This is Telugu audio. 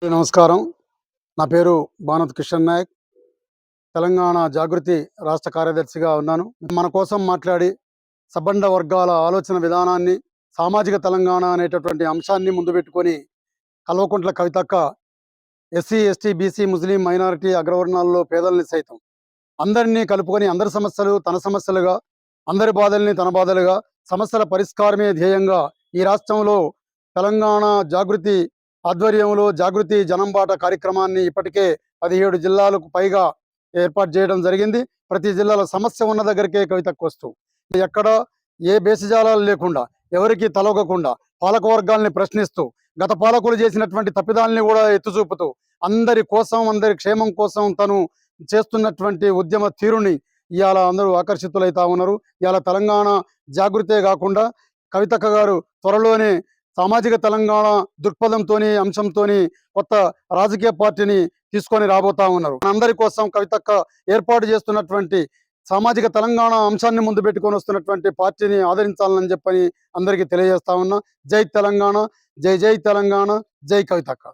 నమస్కారం. నా పేరు భానత్ కిషన్ నాయక్. తెలంగాణ జాగృతి రాష్ట్ర కార్యదర్శిగా ఉన్నాను. మన కోసం మాట్లాడి సబ్బండ వర్గాల ఆలోచన విధానాన్ని, సామాజిక తెలంగాణ అనేటటువంటి అంశాన్ని ముందు పెట్టుకొని కల్వకుంట్ల కవితక్క ఎస్సీ, ఎస్టీ, బీసీ, ముస్లిం, మైనారిటీ, అగ్రవర్ణాల్లో పేదల్ని సైతం అందరినీ కలుపుకొని అందరి సమస్యలు తన సమస్యలుగా, అందరి బాధల్ని తన బాధలుగా, సమస్యల పరిష్కారమే ధ్యేయంగా ఈ రాష్ట్రంలో తెలంగాణ జాగృతి ఆధ్వర్యంలో జాగృతి జనంబాట కార్యక్రమాన్ని ఇప్పటికే 17 జిల్లాలకు పైగా ఏర్పాటు చేయడం జరిగింది. ప్రతి జిల్లాలో సమస్య ఉన్న దగ్గరికే కవితకు వస్తూ ఎక్కడ ఏ బేసిజాలాలు లేకుండా, ఎవరికి తలొగకుండా, పాలకవర్గాల్ని ప్రశ్నిస్తూ, గత పాలకులు చేసినటువంటి తప్పిదాలని కూడా ఎత్తి చూపుతూ, అందరి కోసం, అందరి క్షేమం కోసం తను చేస్తున్నటువంటి ఉద్యమ తీరుని ఇవాళ అందరూ ఆకర్షితులైతా ఉన్నారు. ఇవాళ తెలంగాణ జాగృతే కాకుండా కవితక్క గారు త్వరలోనే సామాజిక తెలంగాణ దృక్పథంతోని, అంశంతోని కొత్త రాజకీయ పార్టీని తీసుకొని రాబోతా ఉన్నారు. అందరి కోసం కవితక్క ఏర్పాటు చేస్తున్నటువంటి సామాజిక తెలంగాణ అంశాన్ని ముందు పెట్టుకొని వస్తున్నటువంటి పార్టీని ఆదరించాలని చెప్పని అందరికీ తెలియజేస్తా ఉన్నా. జై తెలంగాణ, జై జై తెలంగాణ, జై కవితక్క.